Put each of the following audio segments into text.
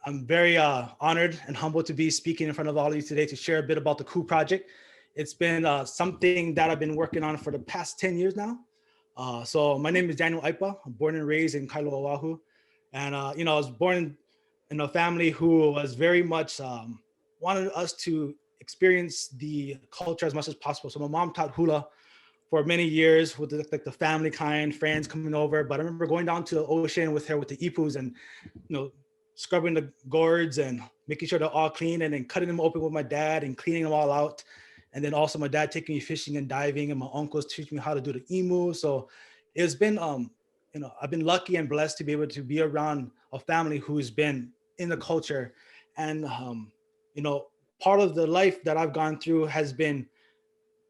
I'm very honored and humbled to be speaking in front of all of you today to share a bit about the Kū project. It's been something that I've been working on for the past 10 years now. So my name is Daniel Aipa. I'm born and raised in Kailua, Oahu. And, I was born in a family who was very much wanted us to experience the culture as much as possible. So my mom taught hula for many years with the family kind, friends coming over. But I remember going down to the ocean with her with the ipus and, scrubbing the gourds and making sure they're all clean and then cutting them open with my dad and cleaning them all out. And then also my dad taking me fishing and diving, and my uncles teaching me how to do the emu. So it's been, I've been lucky and blessed to be able to be around a family who's been in the culture. And, part of the life that I've gone through has been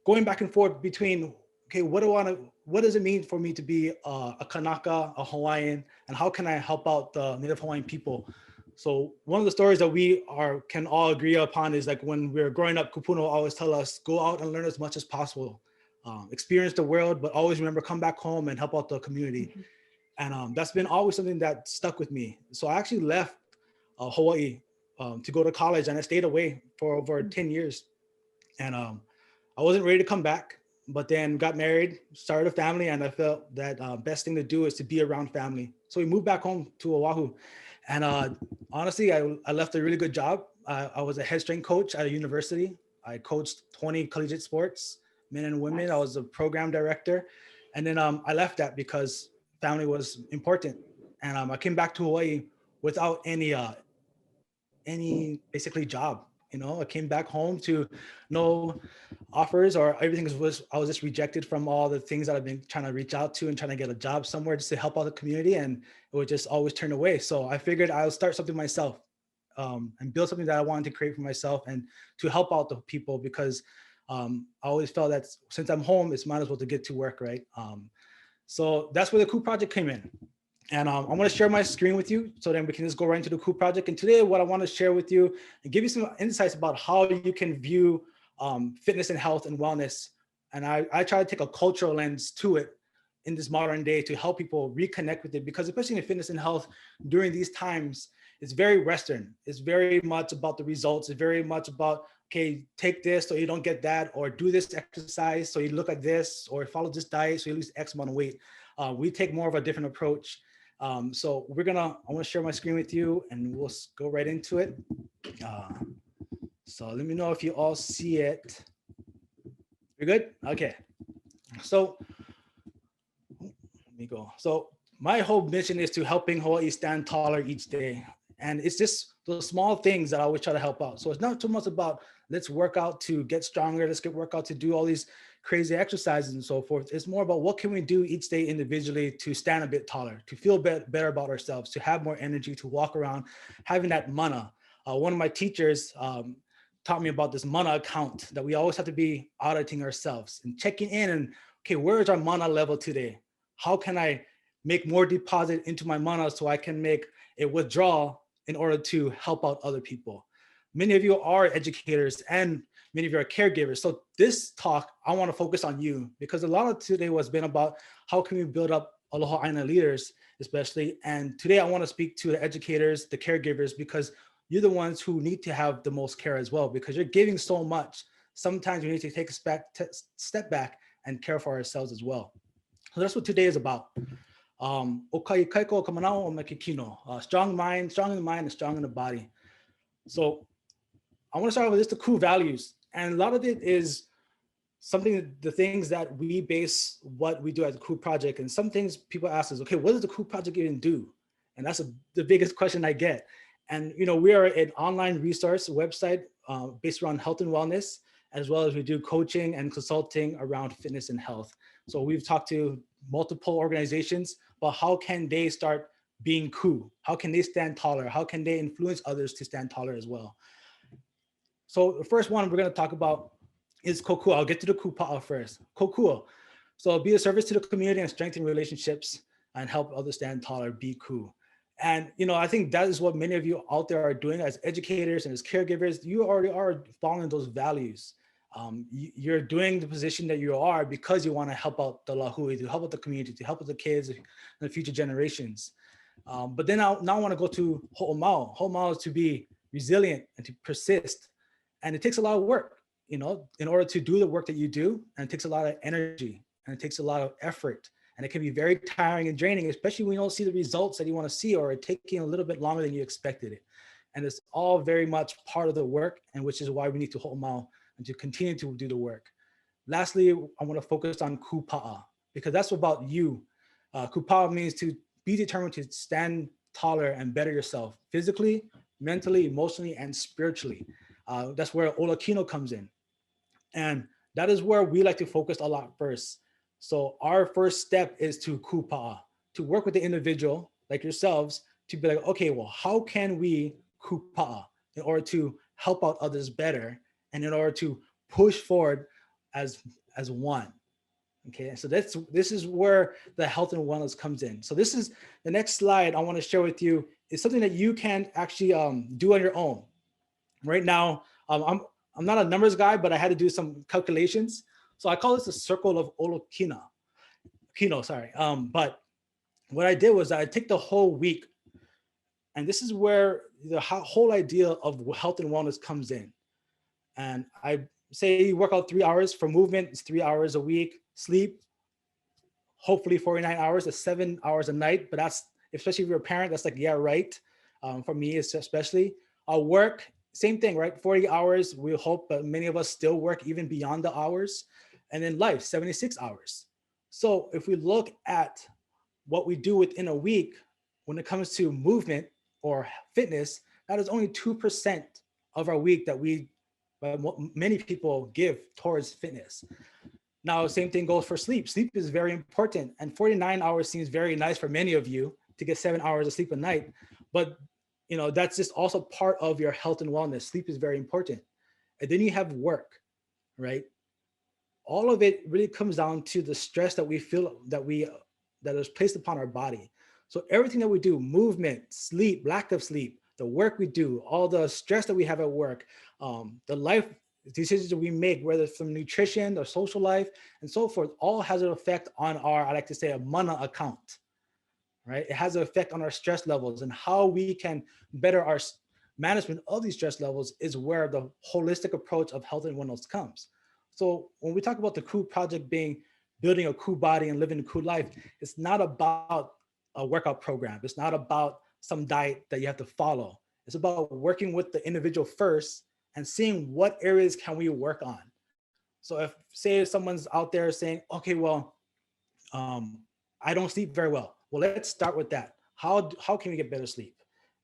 going back and forth between, okay, what does it mean for me to be a Kanaka, a Hawaiian, and how can I help out the Native Hawaiian people? So one of the stories that we can all agree upon is like when we were growing up, Kupuno always tell us, go out and learn as much as possible, experience the world, but always remember, come back home and help out the community. Mm-hmm. And that's been always something that stuck with me. So I actually left Hawaii to go to college, and I stayed away for over 10 years. And I wasn't ready to come back, but then got married, started a family, and I felt that best thing to do is to be around family. So we moved back home to Oahu. And honestly, I left a really good job. I was a head strength coach at a university. I coached 20 collegiate sports, men and women. Nice. I was a program director. And then I left that because family was important. And I came back to Hawaii without any basically job. I came back home to no offers or everything I was just rejected from all the things that I've been trying to reach out to and trying to get a job somewhere just to help out the community. And it would just always turn away. So I figured I'll start something myself and build something that I wanted to create for myself and to help out the people, because I always felt that since I'm home, it's might as well to get to work, right? So that's where the Kū project came in. And I want to share my screen with you so then we can just go right into the Kū project. And today what I want to share with you and give you some insights about how you can view fitness and health and wellness. And I try to take a cultural lens to it in this modern day to help people reconnect with it, because especially in fitness and health during these times, it's very Western. It's very much about the results. It's very much about, okay, take this so you don't get that, or do this exercise so you look at this, or follow this diet so you lose X amount of weight. We take more of a different approach. So I want to share my screen with you and we'll go right into it. So let me know if you all see it. You're good? Okay. So let me go. So my whole mission is to helping Hawaii stand taller each day. And it's just those small things that I always try to help out. So it's not too much about let's work out to get stronger, let's get work out to do all these crazy exercises and so forth. It's more about what can we do each day individually to stand a bit taller, to feel better about ourselves, to have more energy, to walk around, having that mana. One of my teachers taught me about this mana account, that we always have to be auditing ourselves and checking in and, okay, where is our mana level today? How can I make more deposit into my mana so I can make a withdrawal in order to help out other people? Many of you are educators and many of you are caregivers. So this talk, I want to focus on you, because a lot of today has been about how can we build up Aloha Aina leaders, especially. And today I want to speak to the educators, the caregivers, because you're the ones who need to have the most care as well, because you're giving so much. Sometimes we need to take a step back and care for ourselves as well. So that's what today is about. Strong mind, strong in the mind, and strong in the body. So I want to start with just the Kū values. And a lot of it is the things that we base what we do at the Kū project. And some things people ask us, okay, what does the Kū project even do? And that's the biggest question I get. And, we are an online resource website based around health and wellness, as well as we do coaching and consulting around fitness and health. So we've talked to multiple organizations about how can they start being Kū? How can they stand taller? How can they influence others to stand taller as well? So the first one we're going to talk about is kokua. I'll get to the kupa'a first. Kokua. So be a service to the community and strengthen relationships and help others stand taller, be Kū. And, I think that is what many of you out there are doing as educators and as caregivers. You already are following those values. You're doing the position that you are because you want to help out the lahui, to help out the community, to help out the kids and the future generations. But then now I want to go to ho'omau. Ho'omau is to be resilient and to persist. And it takes a lot of work, you know, in order to do the work that you do. And it takes a lot of energy and it takes a lot of effort. And it can be very tiring and draining, especially when you don't see the results that you want to see, or it taking a little bit longer than you expected it. And it's all very much part of the work, and which is why we need to ho'omau and to continue to do the work. Lastly, I want to focus on Kūpa'a, because that's about you. Kūpa'a means to be determined to stand taller and better yourself physically, mentally, emotionally, and spiritually. That's where Olakino comes in. And that is where we like to focus a lot first. So our first step is to Kūpa'a, to work with the individual like yourselves to be like, okay, well, how can we Kūpa'a in order to help out others better and in order to push forward as one. Okay, so this is where the health and wellness comes in. So this is the next slide I want to share with you is something that you can actually do on your own. Right now, I'm not a numbers guy, but I had to do some calculations. So I call this the circle of Kino, sorry. But what I did was I took the whole week, and this is where the whole idea of health and wellness comes in. And I say you work out 3 hours for movement, it's 3 hours a week, sleep, hopefully 49 hours, that's 7 hours a night, but that's, especially if you're a parent, that's like, yeah, right. For me, especially. Work, same thing, right? 40 hours, we hope, but many of us still work even beyond the hours. And then life, 76 hours. So if we look at what we do within a week, when it comes to movement or fitness, that is only 2% of our week that many people give towards fitness. Now, same thing goes for sleep. Sleep is very important, and 49 hours seems very nice for many of you to get 7 hours of sleep a night, but you know, that's just also part of your health and wellness. Sleep is very important. And then you have work, right? All of it really comes down to the stress that we feel that is placed upon our body. So everything that we do, movement, sleep, lack of sleep, the work we do, all the stress that we have at work, the life decisions that we make, whether it's from nutrition or social life and so forth, all has an effect on our, I like to say, a mana account, right? It has an effect on our stress levels, and how we can better our management of these stress levels is where the holistic approach of health and wellness comes. So when we talk about the Kū project being building a Kū body and living a Kū life, it's not about a workout program. It's not about some diet that you have to follow. It's about working with the individual first and seeing what areas can we work on. So if, say, someone's out there saying, okay, well, I don't sleep very well. Well, let's start with that. How can we get better sleep?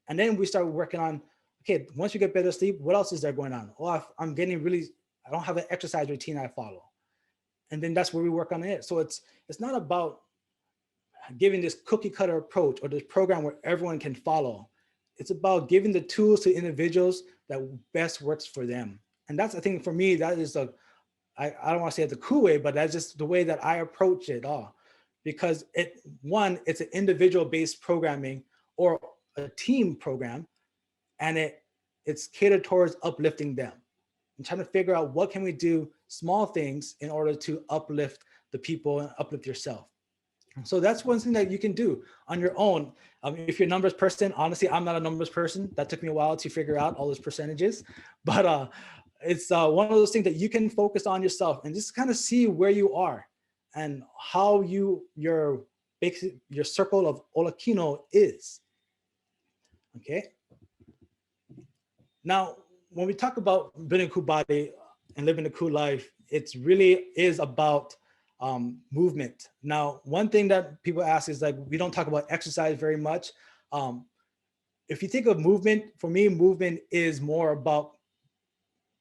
And then we start working on, okay, once you get better sleep, what else is there going on? Well, I'm getting I don't have an exercise routine I follow. And then that's where we work on it. So it's not about giving this cookie cutter approach or this program where everyone can follow. It's about giving the tools to individuals that best works for them. And that's, I think, for me, that is I don't want to say it the Kū way, but that's just the way that I approach it all. Because it's an individual based programming or a team program, and it's catered towards uplifting them and trying to figure out what can we do, small things, in order to uplift the people and uplift yourself. So that's one thing that you can do on your own. If you're a numbers person, honestly, I'm not a numbers person. That took me a while to figure out all those percentages, but it's one of those things that you can focus on yourself and just kind of see where you are and how your circle of Olakino is. Okay. Now, when we talk about building a Kū body and living a Kū life, it really is about movement. Now, one thing that people ask is, like, we don't talk about exercise very much. If you think of movement, for me, movement is more about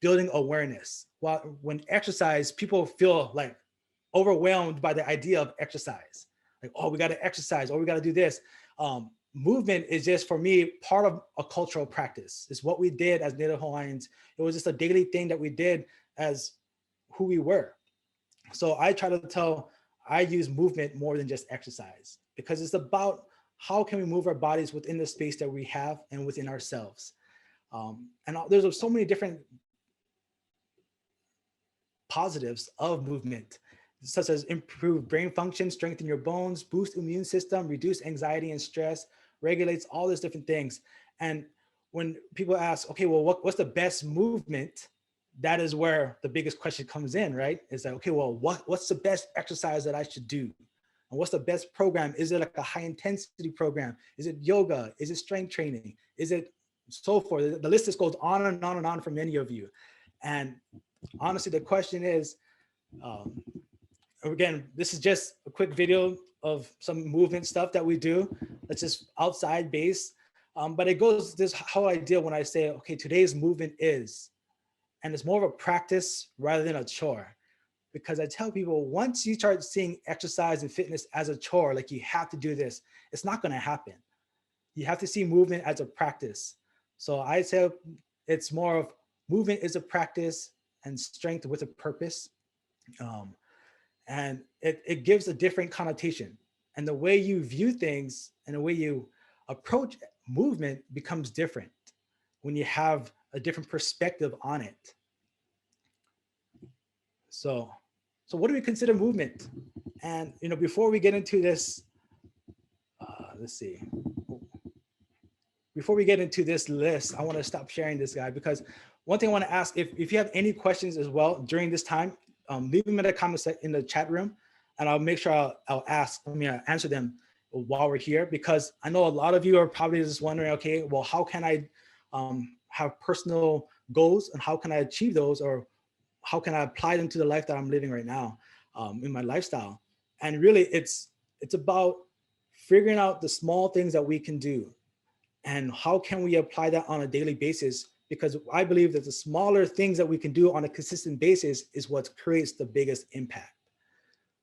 building awareness. While when exercise, people feel like overwhelmed by the idea of exercise. Like, oh, we got to exercise, or we got to do this. Movement is just, for me, part of a cultural practice. It's what we did as Native Hawaiians. It was just a daily thing that we did as who we were. So I try to I use movement more than just exercise, because it's about how can we move our bodies within the space that we have and within ourselves. And there's so many different positives of movement. such as improve brain function, strengthen your bones, boost immune system, reduce anxiety and stress, regulates all these different things. And when people ask, okay, well, what's the best movement? That is where the biggest question comes in, right? It's like, okay, well, what's the best exercise that I should do? And what's the best program? Is it like a high intensity program? Is it yoga? Is it strength training? Is it so forth? The list just goes on and on and on for many of you. And honestly, the question is, um, again, this is just a quick video of some movement stuff that we do. That's just outside base. But it goes this whole idea when I say, okay, today's movement is, and it's more of a practice rather than a chore. Because I tell people, once you start seeing exercise and fitness as a chore, like you have to do this, it's not going to happen. You have to see movement as a practice. So I say it's more of movement is a practice and strength with a purpose. And it gives a different connotation. And the way you view things and the way you approach movement becomes different when you have a different perspective on it. So what do we consider movement? And before we get into this, let's see. Before we get into this list, I want to stop sharing this guy, because one thing I want to ask, if you have any questions as well during this time, leave them in the comments in the chat room, and I'll make sure I'll answer them while we're here, because I know a lot of you are probably just wondering, okay, well, how can I have personal goals and how can I achieve those, or how can I apply them to the life that I'm living right now in my lifestyle? And really, it's about figuring out the small things that we can do and how can we apply that on a daily basis, because I believe that the smaller things that we can do on a consistent basis is what creates the biggest impact.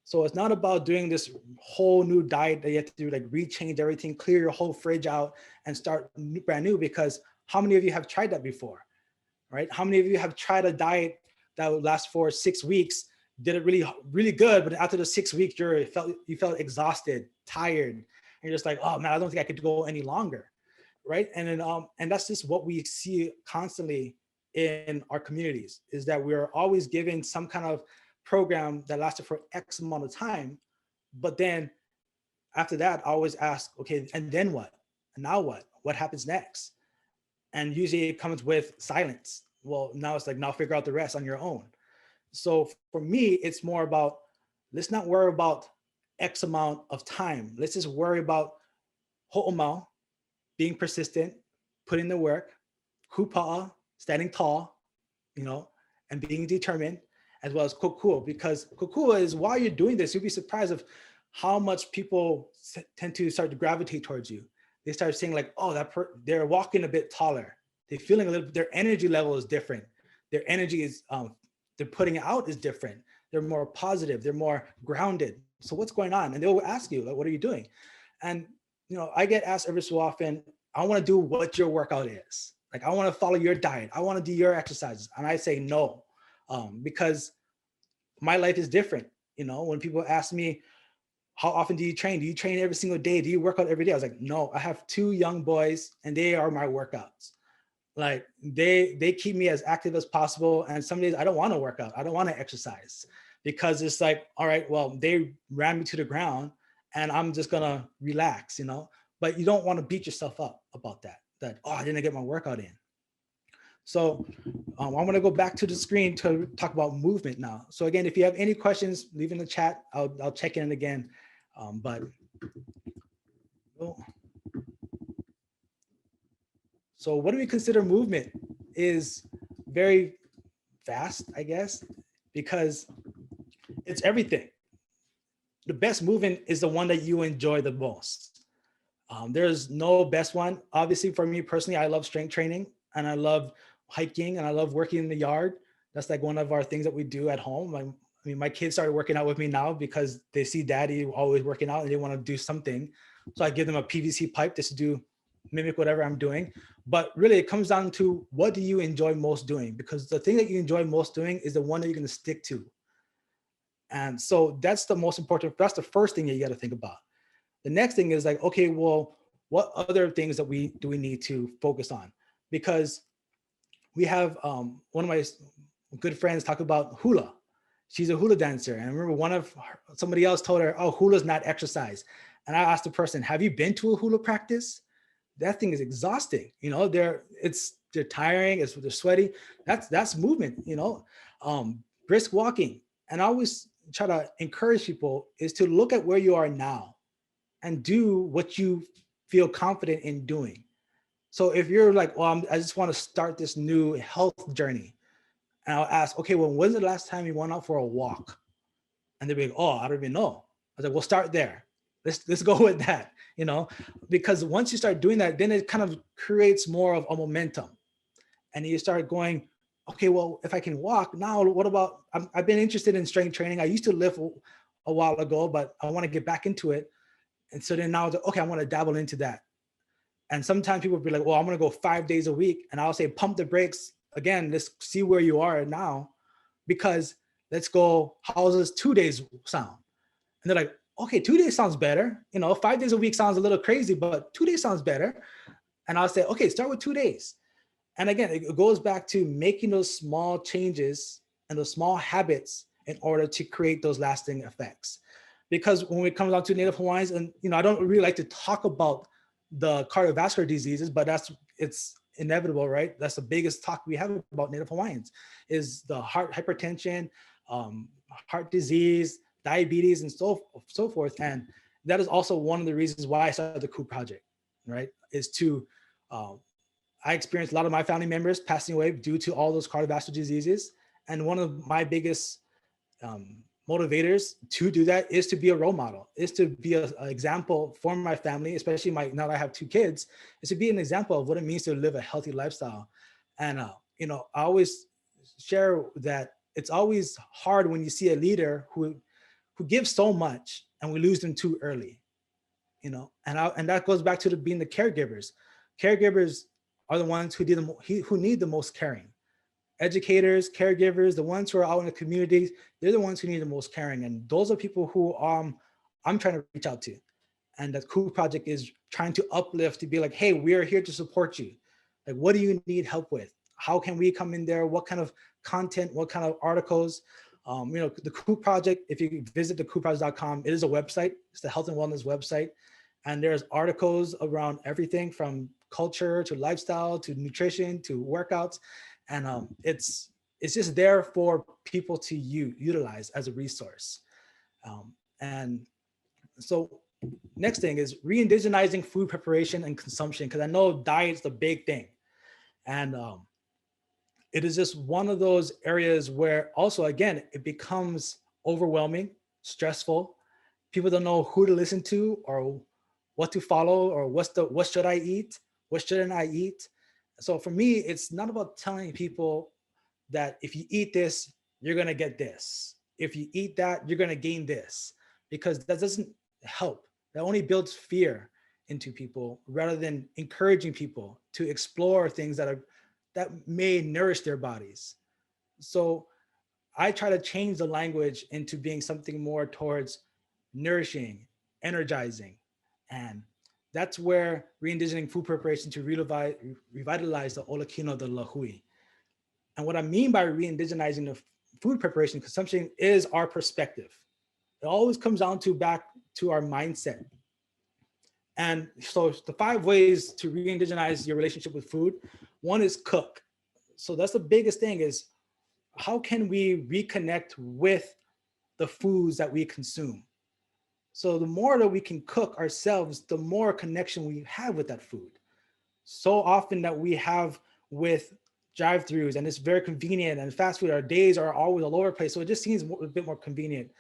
So it's not about doing this whole new diet that you have to do, like rechange everything, clear your whole fridge out and start brand new, because how many of you have tried that before, right? How many of you have tried a diet that would last for 6 weeks, did it really, really good, but after the 6 weeks, you felt exhausted, tired, and you're just like, oh man, I don't think I could go any longer, right? And then, and that's just what we see constantly in our communities, is that we're always given some kind of program that lasted for X amount of time, but then after that, I always ask, okay, and then what? And now what? What happens next? And usually it comes with silence. Well, now it's like, now figure out the rest on your own. So for me, it's more about, let's not worry about X amount of time. Let's just worry about ho'omau, being persistent, putting the work, kūpa'a, standing tall, and being determined, as well as kokua, because kokua is, while you're doing this, you'll be surprised of how much people tend to start to gravitate towards you. They start saying like, oh, they're walking a bit taller. They're feeling a little, their energy level is different. Their energy is, they're putting out is different. They're more positive. They're more grounded. So what's going on? And they'll ask you, like, what are you doing? And, I get asked every so often, I want to do what your workout is. Like, I want to follow your diet. I want to do your exercises. And I say no, because my life is different. When people ask me, how often do you train? Do you train every single day? Do you work out every day? I was like, no, I have 2 young boys and they are my workouts. Like they keep me as active as possible. And some days I don't want to work out. I don't want to exercise, because it's like, all right, well, they ran me to the ground and I'm just gonna relax, but you don't want to beat yourself up about that, oh, I didn't get my workout in. So I want to go back to the screen to talk about movement now. So again, if you have any questions, leave in the chat. I'll check in again. So what do we consider movement is very vast, I guess, because it's everything. The best movement is the one that you enjoy the most. There's no best one. Obviously, for me personally, I love strength training and I love hiking and I love working in the yard. That's like one of our things that we do at home. My kids started working out with me now because they see daddy always working out and they want to do something. So I give them a PVC pipe just to mimic whatever I'm doing. But really it comes down to, what do you enjoy most doing? Because the thing that you enjoy most doing is the one that you're going to stick to. And so that's the most important. That's the first thing that you got to think about. The next thing is like, okay, well, what other things that we need to focus on? Because we have one of my good friends talk about hula. she's a hula dancer. And I remember somebody else told her, oh, hula's not exercise. And I asked the person, have you been to a hula practice? That thing is exhausting. They're tiring, they're sweaty. That's movement, brisk walking. And I always try to encourage people is to look at where you are now and do what you feel confident in doing. So if you're like, well, I just want to start this new health journey, and I'll ask, okay, well, when's the last time you went out for a walk? And they'll be like, oh, I don't even know. I was like, well, start there. Let's go with that, because once you start doing that, then it kind of creates more of a momentum. And you start going, okay, well, if I can walk now, what about, I've been interested in strength training. I used to lift a while ago, but I want to get back into it. And so then now, okay, I want to dabble into that. And sometimes people will be like, well, I'm going to go 5 days a week. And I'll say, pump the brakes. Again, let's see where you are now, because let's go, how does 2 days sound? And they're like, okay, 2 days sounds better. 5 days a week sounds a little crazy, but 2 days sounds better. And I'll say, okay, start with 2 days. And again, it goes back to making those small changes and those small habits in order to create those lasting effects. Because when it comes down to Native Hawaiians, and I don't really like to talk about the cardiovascular diseases, but it's inevitable, right? That's the biggest talk we have about Native Hawaiians is the heart hypertension, heart disease, diabetes, and so forth. And that is also one of the reasons why I started the Kūkā project, right? Is to, I experienced a lot of my family members passing away due to all those cardiovascular diseases. And one of my biggest motivators to do that is to be a role model, is to be an example for my family, especially now that I have 2 kids, is to be an example of what it means to live a healthy lifestyle. And, I always share that it's always hard when you see a leader who gives so much and we lose them too early, and that goes back to being the caregivers. Caregivers are the ones who need the most caring. Educators, caregivers, the ones who are out in the communities, they're the ones who need the most caring. And those are people who I'm trying to reach out to. And that Kūkā project is trying to uplift, to be like, hey, we are here to support you. Like, what do you need help with? How can we come in there? What kind of content, what kind of articles? The Kūkā project, if you visit the kūkāproject.com, it is a website. It's the health and wellness website. And there's articles around everything from culture to lifestyle to nutrition to workouts. And it's just there for people to utilize as a resource. And so next thing is re-indigenizing food preparation and consumption, because I know diet's the big thing. And it is just one of those areas where also, again, it becomes overwhelming, stressful. People don't know who to listen to or what to follow, or what should I eat? What shouldn't I eat? So for me, it's not about telling people that if you eat this, you're going to get this. If you eat that, you're going to gain this, because that doesn't help. That only builds fear into people rather than encouraging people to explore things that may nourish their bodies. So I try to change the language into being something more towards nourishing, energizing. And that's where re-indigening food preparation to revitalize the olakino, the lahui. And what I mean by re-indigenizing the food preparation consumption is our perspective. It always comes down to back to our mindset. And so the 5 ways to re-indigenize your relationship with food, one is cook. So that's the biggest thing, is how can we reconnect with the foods that we consume? So the more that we can cook ourselves, the more connection we have with that food. So often that we have with drive-throughs, and it's very convenient, and fast food, our days are always all over the place. So it just seems a bit more convenient.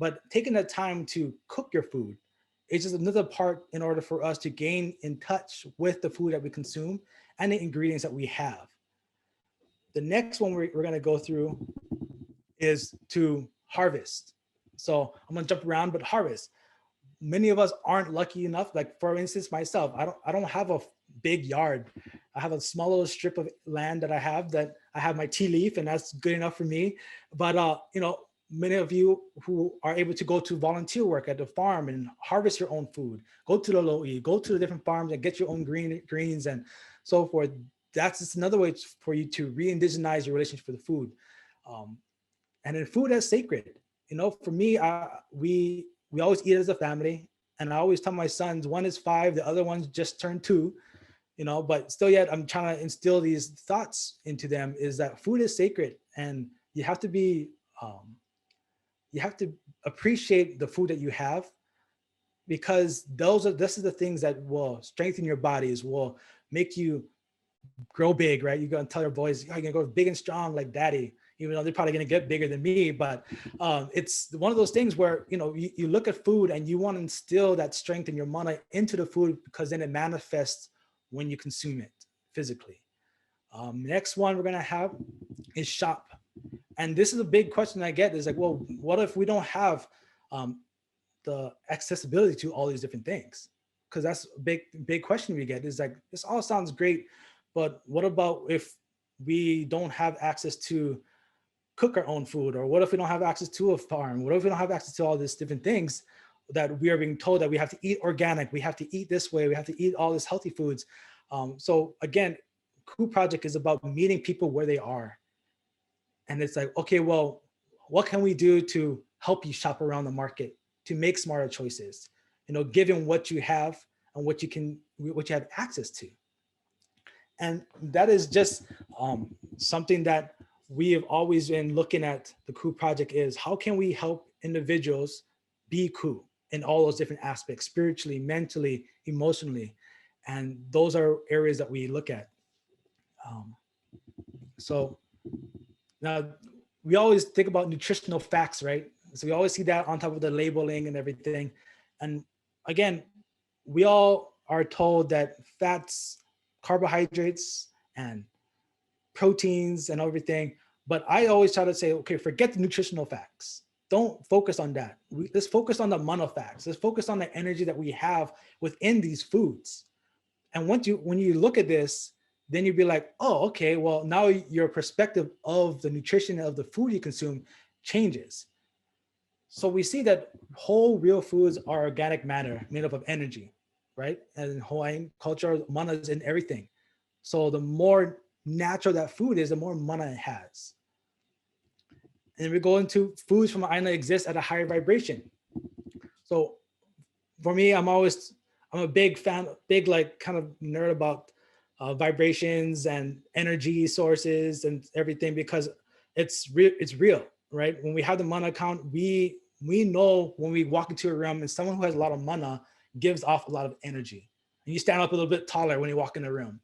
But taking the time to cook your food is just another part in order for us to gain in touch with the food that we consume and the ingredients that we have. The next one we're going to go through is to harvest. So I'm going to jump around, but harvest. Many of us aren't lucky enough. Like, for instance, myself, I don't have a big yard. I have a small little strip of land that I have my tea leaf, and that's good enough for me. But many of you who are able to go to volunteer work at the farm and harvest your own food, go to the lo'i, go to the different farms and get your own greens and so forth. That's just another way for you to re-indigenize your relationship with the food. And then food as sacred. For me, we always eat as a family. And I always tell my sons, one is 5, the other one's just turned 2, but still yet I'm trying to instill these thoughts into them, is that food is sacred, and you have to be, you have to appreciate the food that you have, because this is the things that will strengthen your bodies, will make you grow big, right? You're gonna tell your boys, oh, you're gonna go big and strong like daddy, even though they're probably gonna get bigger than me. But it's one of those things where, you look at food and you want to instill that strength and your mana into the food, because then it manifests when you consume it physically. Next one we're gonna have is shop. And this is a big question I get, is like, well, what if we don't have the accessibility to all these different things? Because that's a big question we get, is like, this all sounds great, but what about if we don't have access to cook our own food? Or what if we don't have access to a farm? What if we don't have access to all these different things that we are being told that we have to eat organic, we have to eat this way, we have to eat all these healthy foods? So again, Kū Project is about meeting people where they are. And it's like, okay, well, what can we do to help you shop around the market, to make smarter choices, given what you have and what you have access to? And that is just something that we have always been looking at. The Kū Project is, how can we help individuals be Kū in all those different aspects, spiritually, mentally, emotionally? And those are areas that we look at. So now we always think about nutritional facts, right? So we always see that on top of the labeling and everything. And again, we all are told that fats, carbohydrates, and proteins and everything. But I always try to say, okay, forget the nutritional facts. Don't focus on that. Let's focus on the mono facts. Let's focus on the energy that we have within these foods. And when you look at this, then you'd be like, oh, okay, well, now your perspective of the nutrition of the food you consume changes. So we see that whole real foods are organic matter made up of energy, right? And in Hawaiian culture, mana is in everything. So the more natural that food is, the more mana it has. And then we go into foods from Aina exist at a higher vibration. So for me, I'm a big fan, like kind of nerd about vibrations and energy sources and everything, because it's real, right? When we have the mana count, we know when we walk into a room and someone who has a lot of mana gives off a lot of energy. And you stand up a little bit taller when you walk in the room,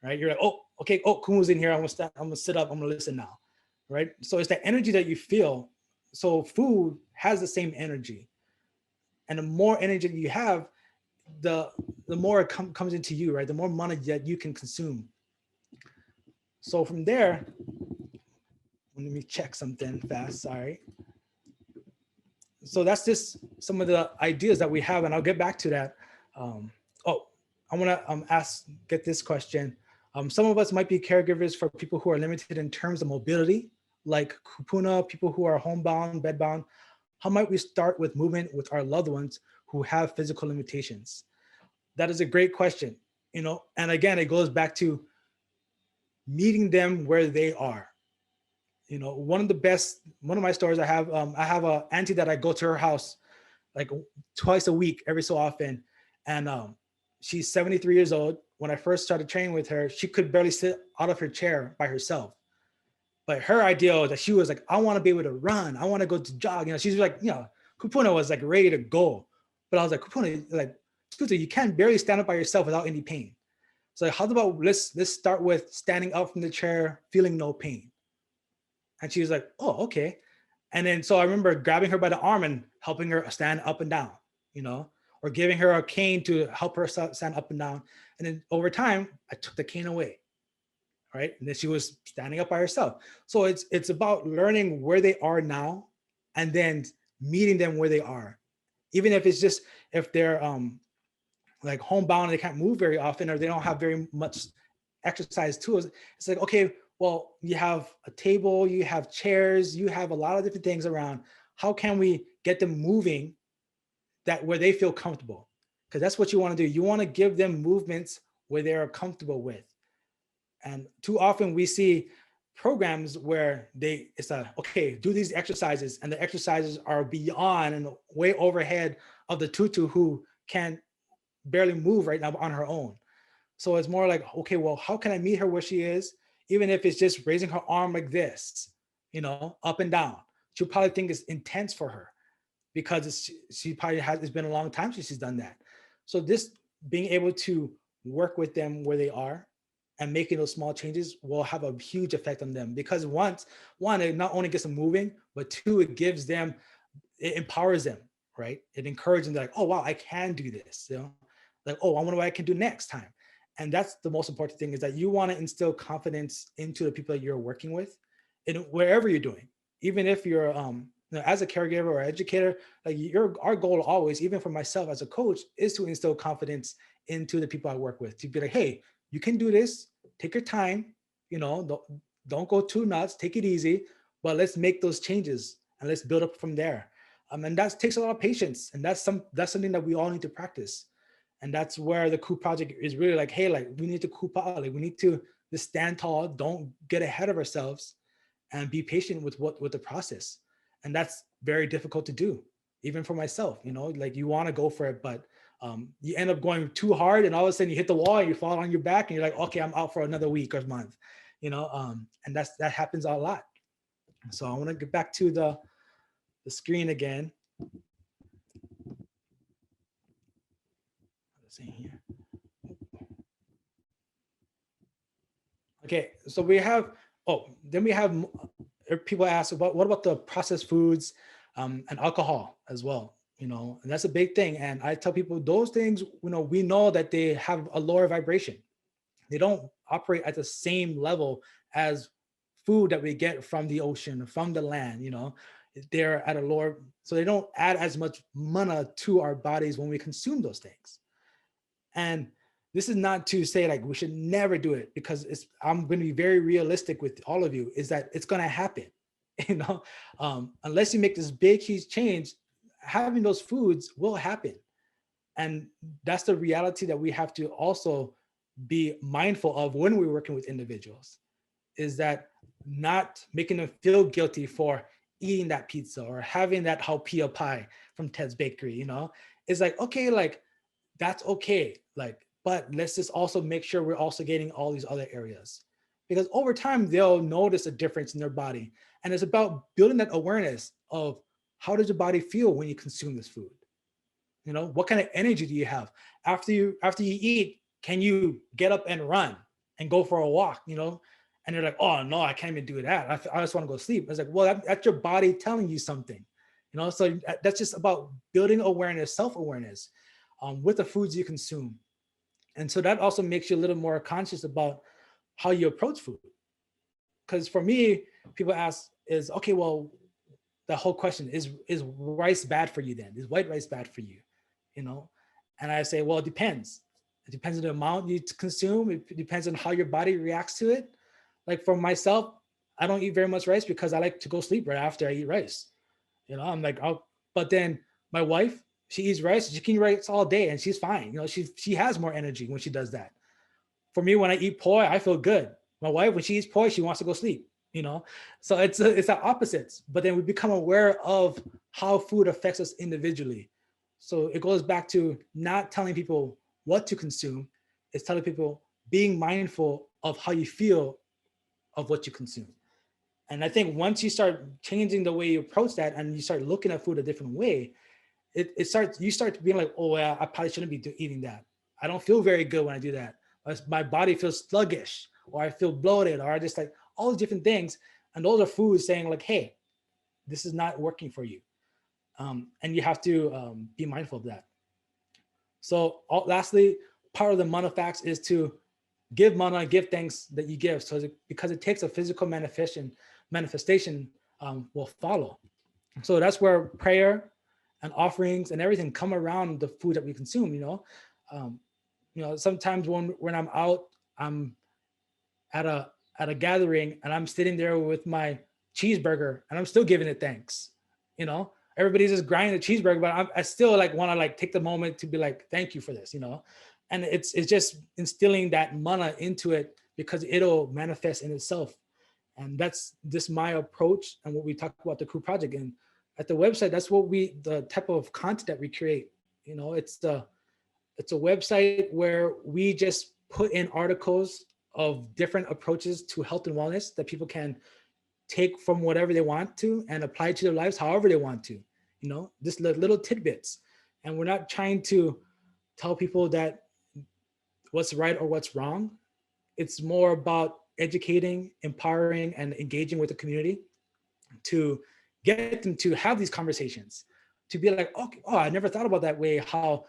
right? You're like, oh, okay, oh, Kumu's in here. I'm gonna sit up. I'm gonna listen now, right? So it's that energy that you feel. So food has the same energy, and the more energy that you have, the more it comes into you, right? The more money that you can consume. So from there, let me check something fast, sorry. So that's just some of the ideas that we have, and I'll get back to that. I wanna get this question. Some of us might be caregivers for people who are limited in terms of mobility, like kupuna, people who are homebound, bedbound. How might we start with movement with our loved ones who have physical limitations? That is a great question, and again, it goes back to meeting them where they are. One of my stories I have an auntie that I go to her house like twice a week, every so often. And she's 73 years old. When I first started training with her, she could barely sit out of her chair by herself. But her ideal that she was like, I want to be able to run. I want to go to jog. She's like, Kupuna was like ready to go. But I was like, Kupuna, like, Scooter, you can't barely stand up by yourself without any pain. So how about let's start with standing up from the chair, feeling no pain. And she was like, oh, okay. And then, so I remember grabbing her by the arm and helping her stand up and down, or giving her a cane to help her stand up and down. And then over time, I took the cane away, right? And then she was standing up by herself. So it's about learning where they are now and then meeting them where they are. Even if it's just, if they're like homebound and they can't move very often, or they don't have very much exercise tools, it's like, okay, well, you have a table, you have chairs, you have a lot of different things around. How can we get them moving where they feel comfortable? Because that's what you want to do. You want to give them movements where they're comfortable with. And too often we see programs where okay, do these exercises, and the exercises are beyond and way overhead of the tutu who can barely move right now on her own. So it's more like, okay, well, how can I meet her where she is? Even if it's just raising her arm like this, up and down. She'll probably think it's intense for her because she probably it's been a long time since she's done that. So this being able to work with them where they are and making those small changes will have a huge effect on them, because one, it not only gets them moving, but two, it empowers them, right? It encourages them, like, oh, wow, I can do this, like, oh, I wonder what I can do next time. And that's the most important thing, is that you want to instill confidence into the people that you're working with, in wherever you're doing. Even if you're, as a caregiver or educator, like our goal always, even for myself as a coach, is to instill confidence into the people I work with, to be like, hey, you can do this. Take your time, don't go too nuts, take it easy, but let's make those changes and let's build up from there. And that takes a lot of patience. And that's something that we all need to practice. And that's where the Kū project is really like, hey, like, we need to Kūpā, like, we need to just stand tall, don't get ahead of ourselves, and be patient with the process. And that's very difficult to do, even for myself, like, you want to go for it, but you end up going too hard, and all of a sudden you hit the wall and you fall on your back and you're like, okay, I'm out for another week or month, and that happens a lot. So I want to get back to the screen again. Let's see here. Okay, so then we have people ask about, what about the processed foods and alcohol as well? And that's a big thing. And I tell people those things, we know that they have a lower vibration. They don't operate at the same level as food that we get from the ocean, from the land, they're at a lower, so they don't add as much mana to our bodies when we consume those things. And this is not to say like we should never do it, because I'm going to be very realistic with all of you, is that it's going to happen, unless you make this big, huge change, having those foods will happen. And that's the reality that we have to also be mindful of when we're working with individuals, is that not making them feel guilty for eating that pizza or having that haupia pie from Ted's Bakery, it's like, okay, like, that's okay. Like, but let's just also make sure we're also getting all these other areas, because over time they'll notice a difference in their body. And it's about building that awareness of, how does your body feel when you consume this food? What kind of energy do you have after you eat? Can you get up and run and go for a walk? And you're like, oh no, I can't even do that. I just want to go sleep. It's like, well, that's your body telling you something. So that's just about building awareness, self-awareness with the foods you consume. And so that also makes you a little more conscious about how you approach food. Because for me, people ask is, okay, well, the whole question is rice bad for you then? Is white rice bad for you? And I say, well, it depends. It depends on the amount you consume. It depends on how your body reacts to it. Like for myself, I don't eat very much rice because I like to go sleep right after I eat rice. I'm like, but then my wife, she eats rice. She can eat rice all day and she's fine. She has more energy when she does that. For me, when I eat poi, I feel good. My wife, when she eats poi, she wants to go sleep. So it's the opposites. But then we become aware of how food affects us individually. So it goes back to not telling people what to consume. It's telling people, being mindful of how you feel of what you consume. And I think once you start changing the way you approach that, and you start looking at food a different way, you start being like, oh yeah, I probably shouldn't be eating that. I don't feel very good when I do that. My body feels sluggish, or I feel bloated, or I just like all these different things. And those are foods saying like, hey, this is not working for you. And you have to be mindful of that. So lastly, part of the mana facts is to give mana, give thanks that you give. So because it takes a physical manifestation will follow. So that's where prayer and offerings and everything come around the food that we consume. Sometimes when I'm out, I'm at a gathering and I'm sitting there with my cheeseburger and I'm still giving it thanks. Everybody's just grinding the cheeseburger, but I still like want to like take the moment to be like, thank you for this, and it's just instilling that mana into it, because it'll manifest in itself. And that's just my approach and what we talk about the Kū project. And at the website, that's what the type of content that we create. You know, it's a website where we just put in articles of different approaches to health and wellness that people can take from whatever they want to and apply to their lives however they want to, you know, just little tidbits. And we're not trying to tell people that what's right or what's wrong. It's more about educating, empowering, and engaging with the community to get them to have these conversations, to be like, okay, oh, I never thought about that way, how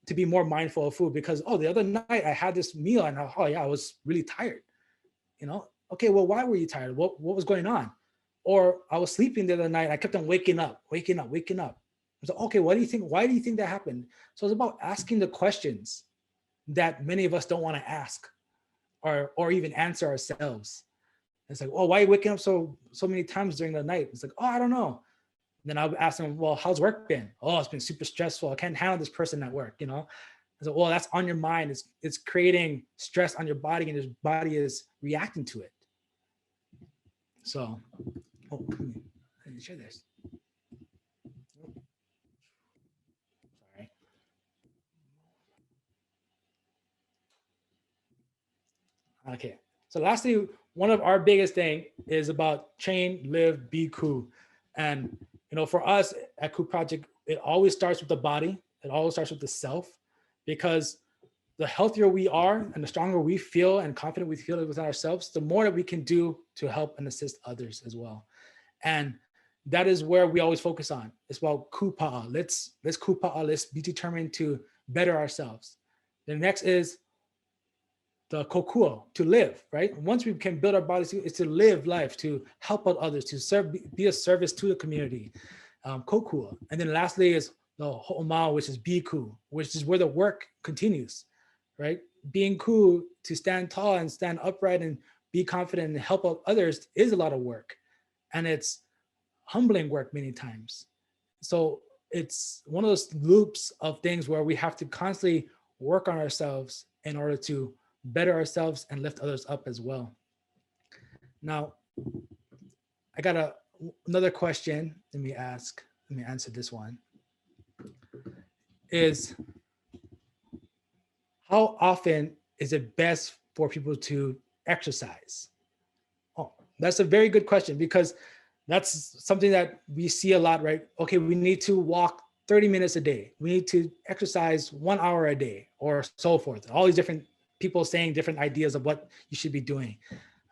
to be more mindful of food, because, oh, the other night I had this meal and oh yeah, I was really tired, you know? Okay, well, why were you tired? What was going on? Or I was sleeping the other night, I kept on waking up. So, okay, what do you think? Why do you think that happened? So it's about asking the questions that many of us don't want to ask or even answer ourselves. It's like, oh, why are you waking up so many times during the night? It's like, oh, I don't know. And then I'll ask them, well, how's work been? Oh, it's been super stressful. I can't handle this person at work, you know? So, well, that's on your mind. It's creating stress on your body, and your body is reacting to it. So, oh, let me share this. Sorry. Okay. So lastly, one of our biggest thing is about train, live, be Kū. And, you know, for us at Kū Project, it always starts with the body. It always starts with the self, because the healthier we are and the stronger we feel and confident we feel within ourselves, the more that we can do to help and assist others as well. And that is where we always focus on. It's about Kūpa'a. Let's Kūpa'a. Let's be determined to better ourselves. The next is the kokua, to live, right? Once we can build our bodies, it's to live life, to help out others, to serve, be a service to the community, kokua. And then lastly is the ho'omau, which is be Kū, which is where the work continues, right? Being Kū, to stand tall and stand upright and be confident and help out others, is a lot of work. And it's humbling work many times. So it's one of those loops of things where we have to constantly work on ourselves in order to better ourselves and lift others up as well. Now, I got another question. Let me answer this one. Is how often is it best for people to exercise? Oh, that's a very good question, because that's something that we see a lot, right? Okay, we need to walk 30 minutes a day. We need to exercise 1 hour a day, or so forth. All these different people saying different ideas of what you should be doing.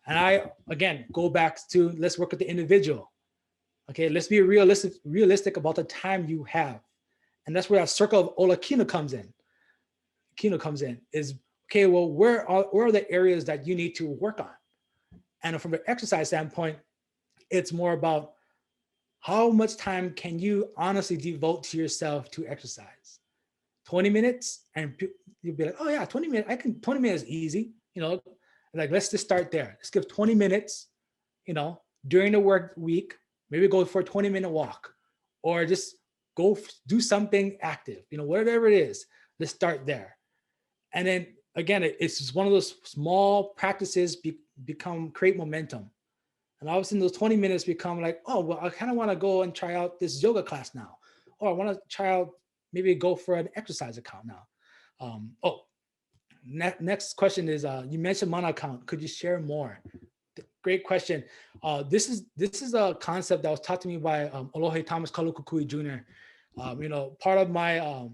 And I, again, go back to, let's work with the individual. Okay, let's be realistic about the time you have. And that's where that circle of Olakina comes in. Kino comes in is, okay, well, where are the areas that you need to work on? And from an exercise standpoint, it's more about how much time can you honestly devote to yourself to exercise? 20 minutes, and you'll be like, oh yeah, 20 minutes, 20 minutes is easy, you know, like, let's just start there. Let's give 20 minutes, you know, during the work week, maybe go for a 20-minute walk, or just go do something active, you know, whatever it is, let's start there. And then again, it's just one of those small practices create momentum. And all of a sudden those 20 minutes become like, oh, well, I kind of want to go and try out this yoga class now. Or I want to try out, maybe go for an exercise account now. Next question is, you mentioned mana account. Could you share more? Great question. This is a concept that was taught to me by Olohe Thomas Kalukukui Jr. You know, part of my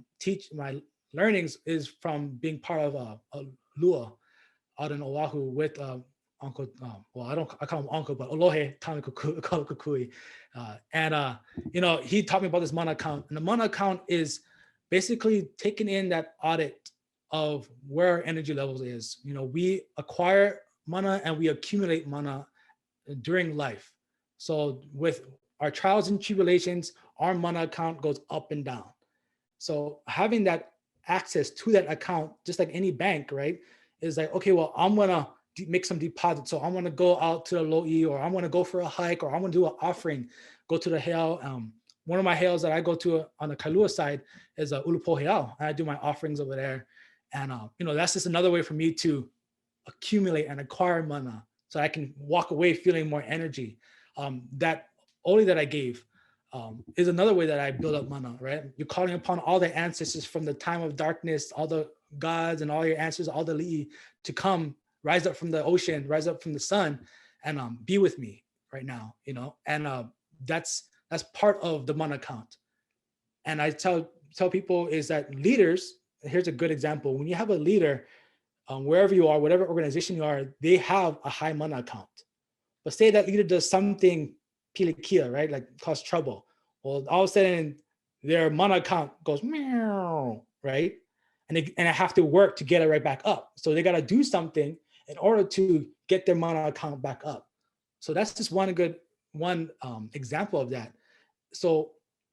my learnings is from being part of a lua out in Oahu with Uncle, well, I call him Uncle, but Olohe Thomas Kalukukui. You know, he taught me about this mana account. And the mana account is basically taking in that audit of where our energy levels is. You know, we acquire mana and we accumulate mana during life. So with our trials and tribulations, our mana account goes up and down. So having that access to that account, just like any bank, right, is like, okay, well, I'm gonna make some deposits. So I'm gonna go out to the lo'i, or I'm gonna go for a hike, or I'm gonna do an offering, go to the hail. One of my hails that I go to on the Kailua side is a Ulupo Heal. I do my offerings over there. And you know, that's just another way for me to accumulate and acquire mana. so I can walk away feeling more energy. That only that I gave is another way that I build up mana, right? You're calling upon all the ancestors from the time of darkness, all the gods and all your ancestors, all the li'i, to come, rise up from the ocean, rise up from the sun, and be with me right now, you know? And that's part of the mana count. And I tell people is that leaders, here's a good example. When you have a leader, wherever you are, whatever organization you are, they have a high mana count. But say that leader does something pilikia, right? Like cause trouble. Well, all of a sudden their mana count goes meow, right? And I have to work to get it right back up. So they got to do something in order to get their mana count back up. So that's just one example of that. So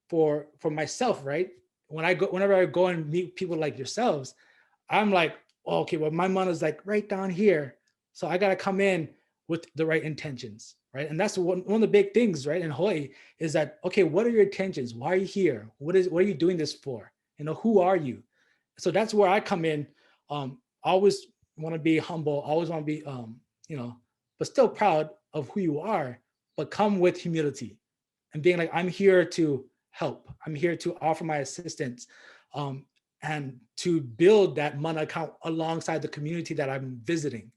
for myself, right? Whenever I go and meet people like yourselves, I'm like, oh, okay, well, my mana is like right down here. So I got to come in with the right intentions, right? And that's one of the big things, right, in Hawaii is that, okay, what are your intentions? Why are you here? What are you doing this for? You know, who are you? So that's where I come in. Always want to be humble, always want to be, you know, but still proud of who you are, but come with humility and being like, I'm here to help. I'm here to offer my assistance and to build that mana account alongside the community that I'm visiting.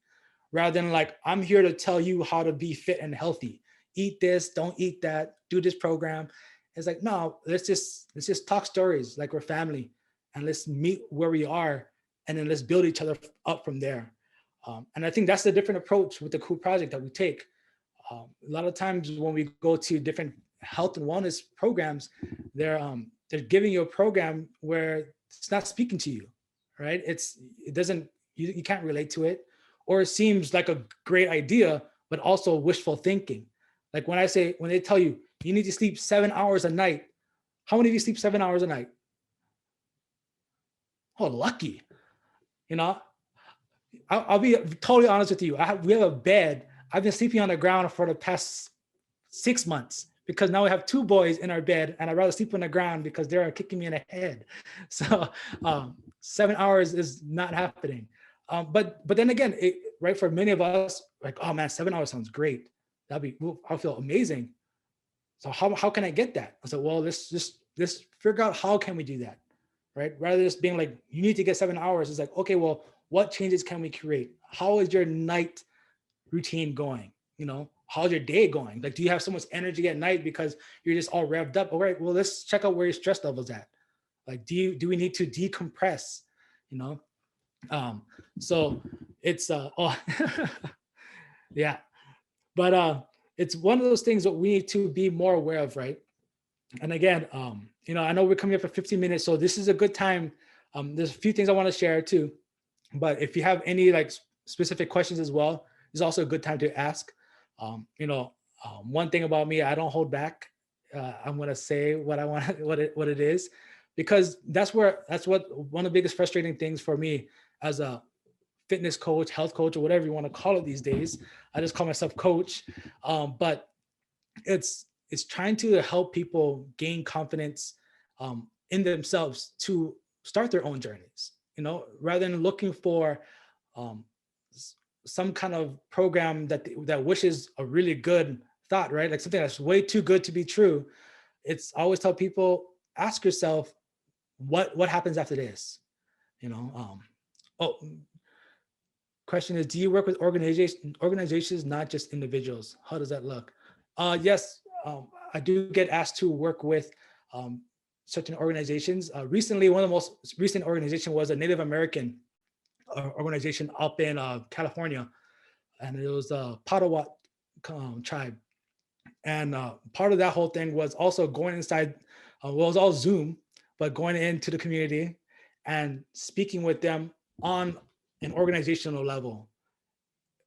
Rather than like, I'm here to tell you how to be fit and healthy. Eat this, don't eat that, do this program. It's like, no, let's just talk stories like we're family and let's meet where we are and then let's build each other up from there. And I think that's the different approach with the Kū project that we take. A lot of times when we go to different health and wellness programs, they're giving you a program where it's not speaking to you, right? You can't relate to it. Or it seems like a great idea, but also wishful thinking. Like when they tell you, you need to sleep 7 hours a night. How many of you sleep 7 hours a night? Oh, lucky. You know, I'll be totally honest with you. We have a bed. I've been sleeping on the ground for the past 6 months because now we have 2 boys in our bed and I'd rather sleep on the ground because they're kicking me in the head. So 7 hours is not happening. But then again, right, for many of us, like, oh man, 7 hours sounds great. I'll feel amazing. So how can I get that? I said, well, let's figure out how can we do that, right? Rather than just being like, you need to get 7 hours. It's like, okay, well, what changes can we create? How is your night routine going? You know, how's your day going? Like, do you have so much energy at night because you're just all revved up? All right, well, let's check out where your stress level's at. Like, do we need to decompress? You know, so it's yeah, but it's one of those things that we need to be more aware of, right? And again, you know, I know we're coming up for 15 minutes, so this is a good time. There's a few things I want to share too, but if you have any like specific questions as well, it's also a good time to ask. You know, one thing about me, I don't hold back. I'm gonna say what I want, what it is, because that's what one of the biggest frustrating things for me as a fitness coach, health coach, or whatever you want to call it these days. I just call myself coach, but it's trying to help people gain confidence in themselves to start their own journeys. You know, rather than looking for some kind of program that wishes a really good thought, right? Like something that's way too good to be true. I always tell people, ask yourself, what happens after this? You know, question is, do you work with organizations, not just individuals? How does that look? Yes, I do get asked to work with certain organizations. Recently, one of the most recent organizations was a Native American organization up in California, and it was the Padawat tribe. And part of that whole thing was also going inside, well, it was all Zoom, but going into the community and speaking with them on an organizational level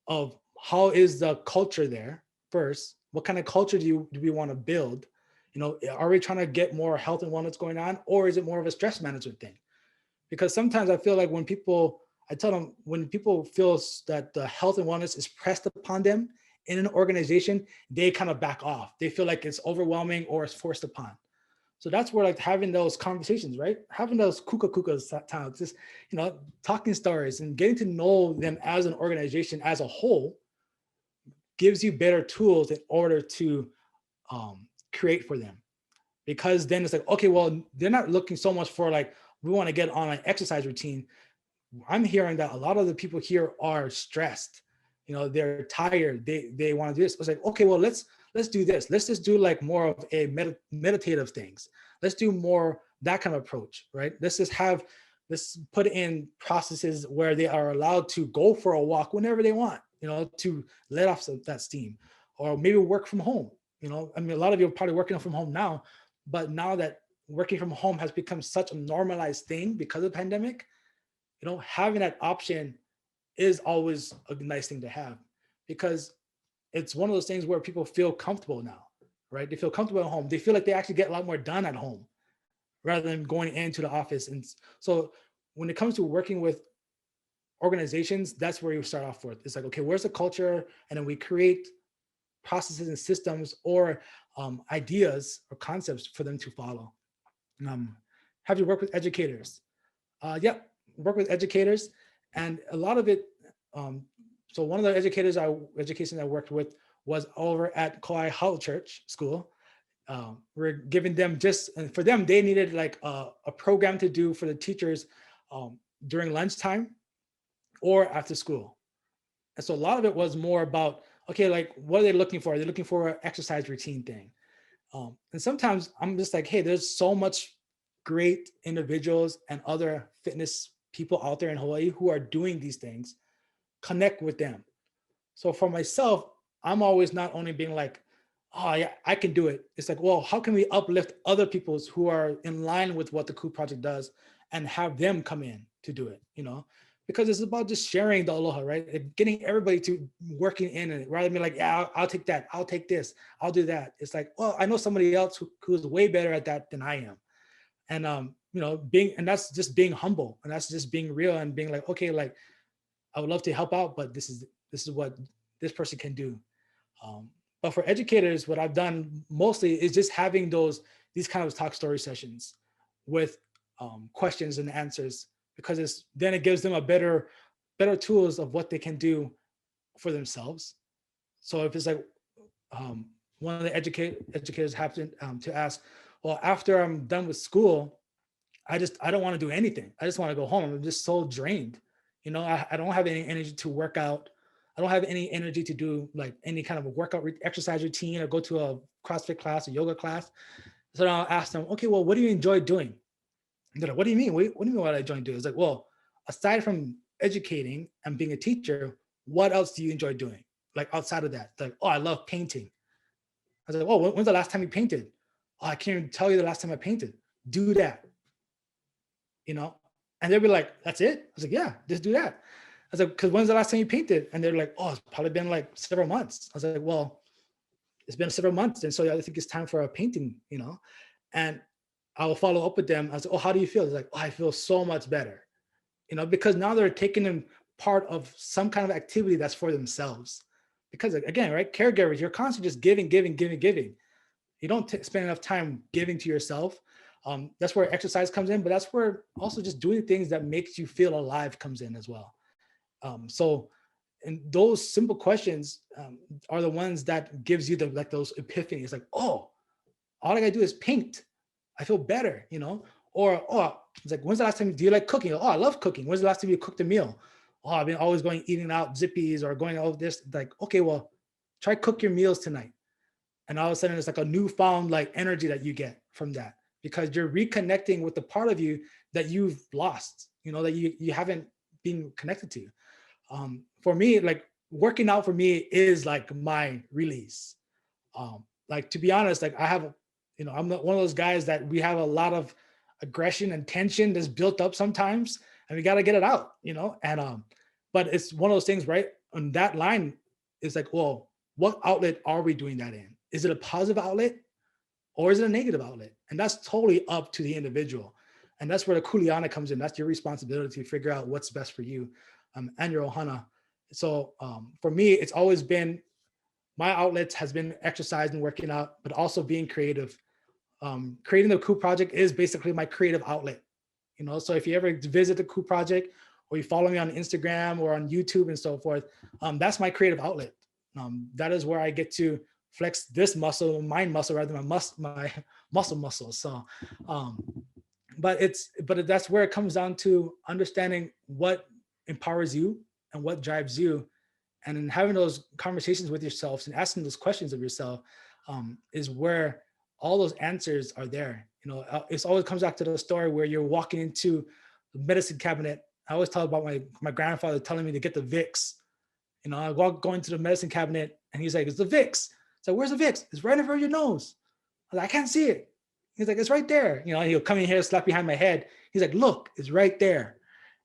of how is the culture there first, what kind of culture do we want to build? You know, are we trying to get more health and wellness going on, or is it more of a stress management thing? Because sometimes I feel like I tell them, when people feel that the health and wellness is pressed upon them in an organization, they kind of back off. They feel like it's overwhelming or it's forced upon. So that's where like having those conversations, right? Having those Kūkā times, just, you know, talking stories and getting to know them as an organization as a whole gives you better tools in order to create for them. Because then it's like, okay, well, they're not looking so much for like, we want to get on an exercise routine. I'm hearing that a lot of the people here are stressed. They're tired. They want to do this. It's like, okay, well, let's do this. Let's just do like more of a meditative things. Let's do more that kind of approach, right? Let's put in processes where they are allowed to go for a walk whenever they want, to let off that steam, or maybe work from home. I mean, a lot of you are probably working from home now, but now that working from home has become such a normalized thing because of the pandemic, having that option is always a nice thing to have, because it's one of those things where people feel comfortable now, right? They feel comfortable at home. They feel like they actually get a lot more done at home rather than going into the office. And so when it comes to working with organizations, that's where you start off with. It's like, okay, where's the culture? And then we create processes and systems or ideas or concepts for them to follow. Have you worked with educators? Yep, work with educators. And a lot of it, so one of the education I worked with was over at Kūkā Church School. We're giving them and for them, they needed like a program to do for the teachers during lunchtime or after school. And so a lot of it was more about, okay, like, what are they looking for? Are they looking for an exercise routine thing? And sometimes I'm just like, hey, there's so much great individuals and other fitness people out there in Hawaii who are doing these things. Connect with them. So for myself, I'm always not only being like, oh yeah, I can do it. It's like, well, how can we uplift other people's who are in line with what the Kū Project does and have them come in to do it, because it's about just sharing the aloha, right? And getting everybody to working in it rather than be like, yeah, I'll take that. I'll take this. I'll do that. It's like, well, I know somebody else who's way better at that than I am. And, and that's just being humble, and that's just being real and being like, okay, like, I would love to help out, but this is what this person can do. But for educators, what I've done mostly is just having these kind of talk story sessions with questions and answers, because then it gives them a better tools of what they can do for themselves. So if it's like one of the educators have to ask, well, after I'm done with school, I don't want to do anything. I just want to go home. I'm just so drained. I don't have any energy to work out. I don't have any energy to do like any kind of a workout exercise routine or go to a CrossFit class or yoga class. So I'll ask them, okay, well, what do you enjoy doing? And they're like, what do you mean? What do you mean what I enjoy doing? It's like, well, aside from educating and being a teacher, what else do you enjoy doing? Like outside of that, like, oh, I love painting. I was like, well, when's the last time you painted? Oh, I can't even tell you the last time I painted. Do that. And they'll be like, that's it? I was like, yeah, just do that. I was like, because when's the last time you painted? And they're like, oh, it's probably been like several months. I was like, well, it's been several months. And so I think it's time for a painting, and I will follow up with them. I was like, oh, how do you feel? It's like, oh, I feel so much better, because now they're taking them part of some kind of activity that's for themselves. Because again, right, caregivers, you're constantly just giving. You don't spend enough time giving to yourself. That's where exercise comes in, but that's where also just doing things that makes you feel alive comes in as well. And those simple questions are the ones that gives you those epiphanies, like, oh, all I gotta do is paint. I feel better, or, oh, it's like, when's the last time, do you like cooking? Oh, I love cooking. When's the last time you cooked a meal? Oh, I've been always eating out Zippies or going out this, like, okay, well, try cook your meals tonight. And all of a sudden it's like a newfound like energy that you get from that, because you're reconnecting with the part of you that you've lost, that you haven't been connected to. For me, like working out for me is like my release. Like, to be honest, like I have, I'm one of those guys that we have a lot of aggression and tension that's built up sometimes, and we got to get it out, and, but it's one of those things, right? On that line, it's like, well, what outlet are we doing that in? Is it a positive outlet or is it a negative outlet? And that's totally up to the individual. And that's where the kuleana comes in. That's your responsibility to figure out what's best for you and your ohana. So for me, it's always been, my outlets has been exercise and working out, but also being creative. Creating the Kū Project is basically my creative outlet. So if you ever visit the Kū Project or you follow me on Instagram or on YouTube and so forth, that's my creative outlet. That is where I get to flex this muscle, mind muscle, rather than my muscle. So, but that's where it comes down to understanding what empowers you and what drives you, and then having those conversations with yourselves and asking those questions of yourself is where all those answers are there. It always comes back to the story where you're walking into the medicine cabinet. I always tell about my grandfather telling me to get the Vicks. I going to the medicine cabinet and he's like, it's the Vicks. So where's the Vicks? It's right in front of your nose. I was like, I can't see it. He's like, it's right there. He'll come in here, slap behind my head. He's like, look, it's right there.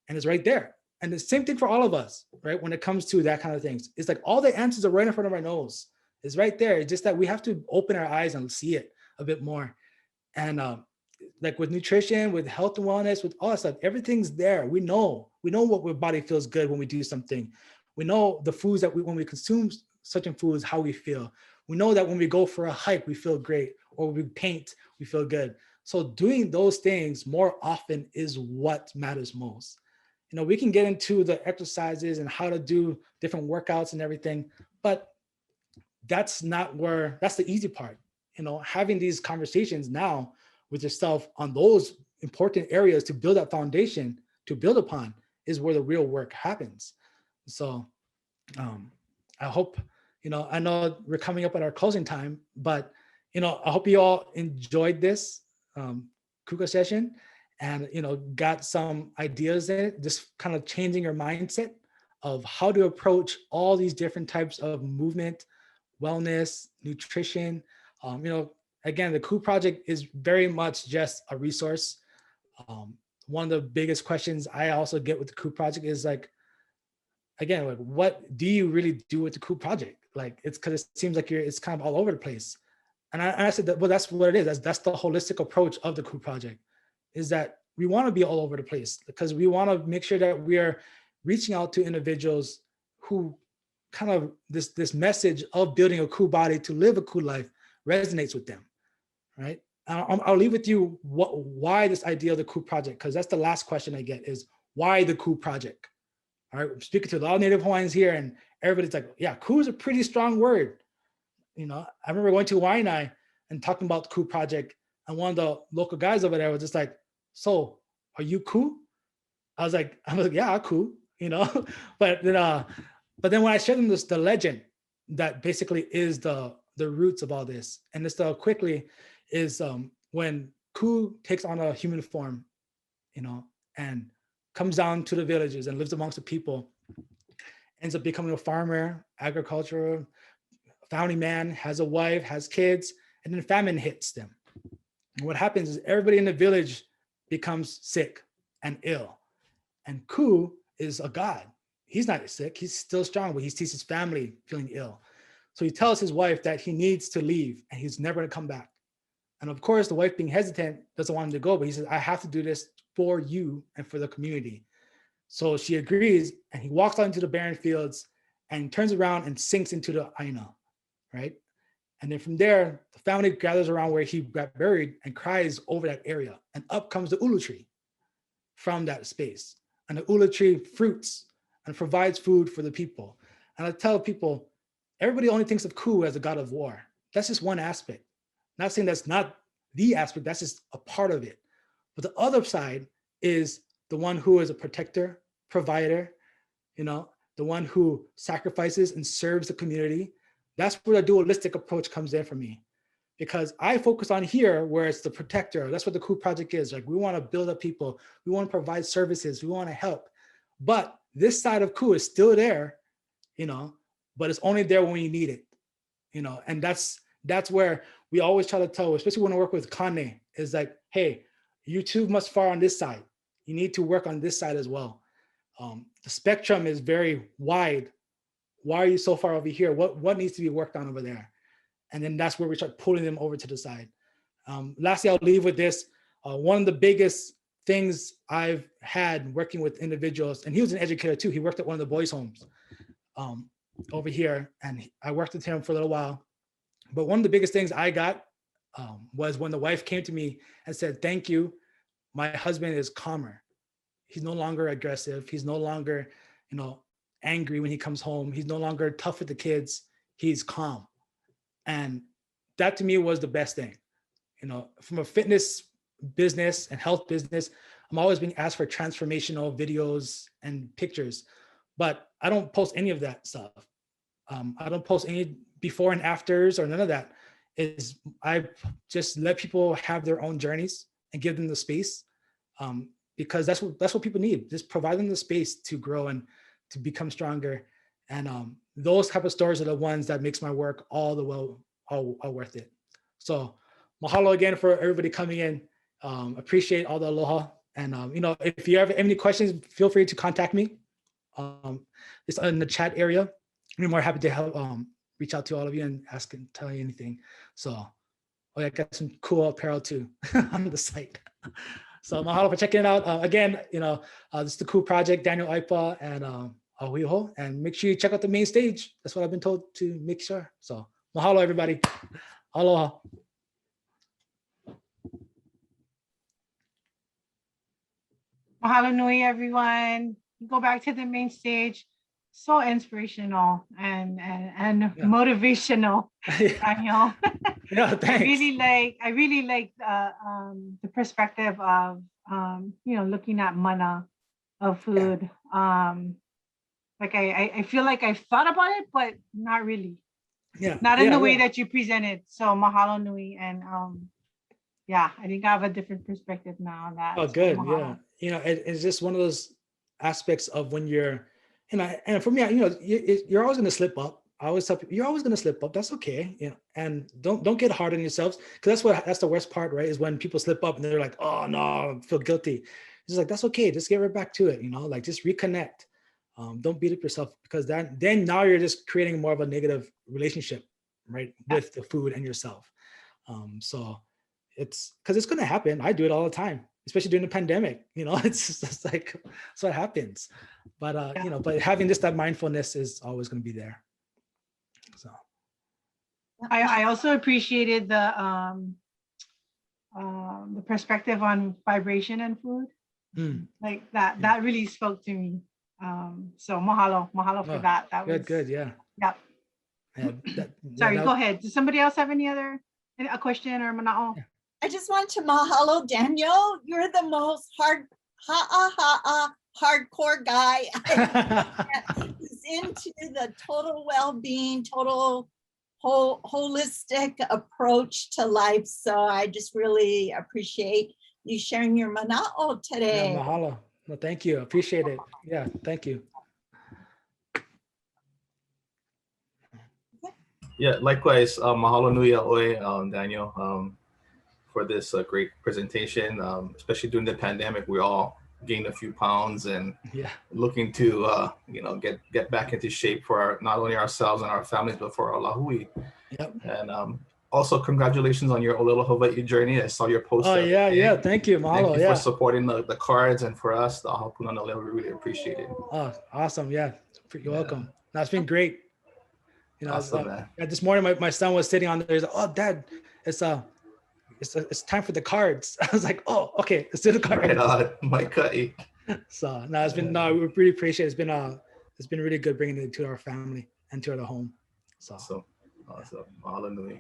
And it's right there. And the same thing for all of us, right? When it comes to that kind of things, it's like all the answers are right in front of our nose. It's right there. It's just that we have to open our eyes and see it a bit more. And like with nutrition, with health and wellness, with all that stuff, everything's there. We know what our body feels good when we do something. We know the foods that when we consume certain foods, how we feel. We know that when we go for a hike, we feel great, or we paint, we feel good. So doing those things more often is what matters most. We can get into the exercises and how to do different workouts and everything, but that's the easy part. Having these conversations now with yourself on those important areas to build that foundation to build upon is where the real work happens. So I hope, I know we're coming up at our closing time, but, I hope you all enjoyed this Kūkā session and, got some ideas in it, just kind of changing your mindset of how to approach all these different types of movement, wellness, nutrition. Again, the Kū project is very much just a resource. One of the biggest questions I also get with the Kū project is like, again, like, what do you really do with the Kū project? Like, it's because it seems like it's kind of all over the place. And I said that, well, that's what it is. That's the holistic approach of the Kū project, is that we want to be all over the place because we want to make sure that we are reaching out to individuals who kind of this message of building a Kū body to live a Kū life resonates with them, right? I'll leave with you why this idea of the Kū project, because that's the last question I get is why the Kū project? All right, I'm speaking to a lot of Native Hawaiians here and everybody's like, yeah, Kū is a pretty strong word. I remember going to Hawaiʻi and talking about the Kū project, and one of the local guys over there was just like, so are you Kū? I was like, yeah, Kū, but then when I showed them the legend that basically is the roots of all this, and just quickly is when Kū takes on a human form, and comes down to the villages and lives amongst the people, ends up becoming a farmer, agricultural, family man, has a wife, has kids, and then famine hits them. And what happens is everybody in the village becomes sick and ill. And Kū is a god. He's not sick, he's still strong, but he sees his family feeling ill. So he tells his wife that he needs to leave and he's never gonna come back. And of course, the wife being hesitant doesn't want him to go, but he says, I have to do this for you and for the community. So she agrees, and he walks out into the barren fields and turns around and sinks into the Aina, right? And then from there, the family gathers around where he got buried and cries over that area. And up comes the ulu tree from that space. And the ulu tree fruits and provides food for the people. And I tell people, everybody only thinks of Kū as a god of war. That's just one aspect. Not saying that's not the aspect, that's just a part of it. But the other side is the one who is a protector, provider, the one who sacrifices and serves the community. That's where the dualistic approach comes in for me. Because I focus on here where it's the protector. That's what the Kū project is. Like, we want to build up people. We want to provide services. We want to help. But this side of Kū is still there, but it's only there when you need it, and that's where we always try to tell, especially when I work with Kane, is like, hey, you too must fall on this side. You need to work on this side as well. The spectrum is very wide. Why are you so far over here? What needs to be worked on over there? And then that's where we start pulling them over to the side. Lastly, I'll leave with this. One of the biggest things I've had working with individuals, and he was an educator too. He worked at one of the boys' homes over here, and I worked with him for a little while. But one of the biggest things I got was when the wife came to me and said, thank you, my husband is calmer. He's no longer aggressive. He's no longer, angry when he comes home. He's no longer tough with the kids. he's calm. And that to me was the best thing. You know, from a fitness business and health business, I'm always being asked for transformational videos and pictures, but I don't post any of that stuff. I don't post any before and afters or none of that. I just let people have their own journeys and give them the space, because that's what people need. Just provide them the space to grow and to become stronger. And those type of stories are the ones that makes my work all worth it. So mahalo again for everybody coming in. Appreciate all the aloha. And you know, if you have any questions, feel free to contact me. It's in the chat area. I'm more happy to help reach out to all of you and ask and tell you anything. So, oh yeah, I got some cool apparel too on the site. So mahalo for checking it out. Again, you know, this is the Kū project, Daniel Aipa and Ahuiho, and make sure you check out the main stage. That's what I've been told to make sure. So mahalo everybody. Aloha. Mahalo nui, everyone. Go back to the main stage. So inspirational and motivational, Daniel. Yeah, thanks. I really like the perspective of you know, looking at mana of food. Like I feel like I've thought about it, but not really. Yeah. Not in the way that you presented. So mahalo nui, and yeah, I think I have a different perspective now on that. Oh, good. Yeah. You know, it's just one of those aspects of when you're, you know, and for me, you know, you're always going to slip up. I always tell people, you're always going to slip up. That's okay. You know, and don't get hard on yourselves, because that's the worst part, right? Is when people slip up and they're like, oh no, I feel guilty. It's like, that's okay. Just get right back to it. You know, like just reconnect. Don't beat up yourself, because then now you're just creating more of a negative relationship, right, with the food and yourself. So it's because it's going to happen. I do it all the time, especially during the pandemic. You know, it's just like, that's what happens. But you know, but having just that mindfulness is always going to be there. So I also appreciated the perspective on vibration and food. Like that really spoke to me. So mahalo for that. That was good. Yeah. Yep. Sorry, go ahead. Does somebody else have a question or mana'o? Yeah. I just want to mahalo Daniel. You're the most hardcore guy. He's into the total well-being, total holistic approach to life. So I just really appreciate you sharing your mana'o today. Yeah, mahalo. No, thank you. Appreciate it. Yeah, thank you. Yeah, likewise. Mahalo nui a'oe, Daniel, for this great presentation. Especially during the pandemic, we all gained a few pounds and looking to you know, get back into shape for not only ourselves and our families, but for our lahui. Yep. And also congratulations on your Olelo Hawaiʻi journey. I saw your post. Oh yeah, thank you, mahalo. Thank you for supporting the cards, and for us, the ʻAha Punana Leo, we really appreciate it. Oh, awesome. Yeah, you're welcome. That's been great. You know, awesome, this morning my son was sitting on there. He's like, oh, Dad, it's time for the cards. I was like, oh, okay, let's do the cards. Right on, my cutty. So no, it's been we really appreciate it. It's been really good bringing it to our family and to our home. So awesome. Mahalo nui.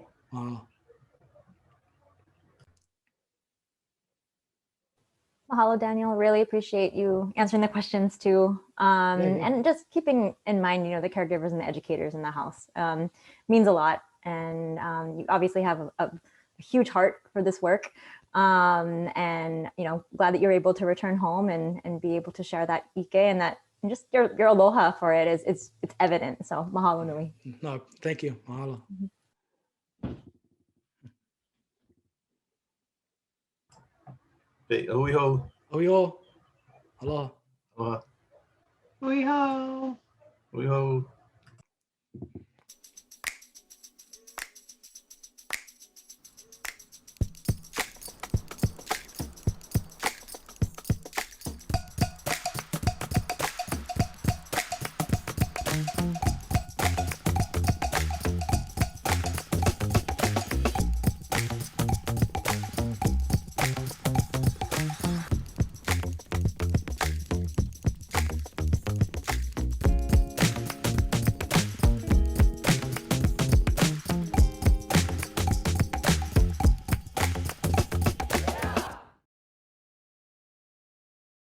Mahalo, Daniel. Really appreciate you answering the questions too. And just keeping in mind, you know, the caregivers and the educators in the house means a lot. And you obviously have a huge heart for this work. And, you know, glad that you're able to return home and be able to share that ike and that, and just your aloha for it it's evident. So mahalo nui. No, thank you. Mahalo. Uiho. Uiho. Aloha. Aloha. Uiho. Uiho. Mm-hmm.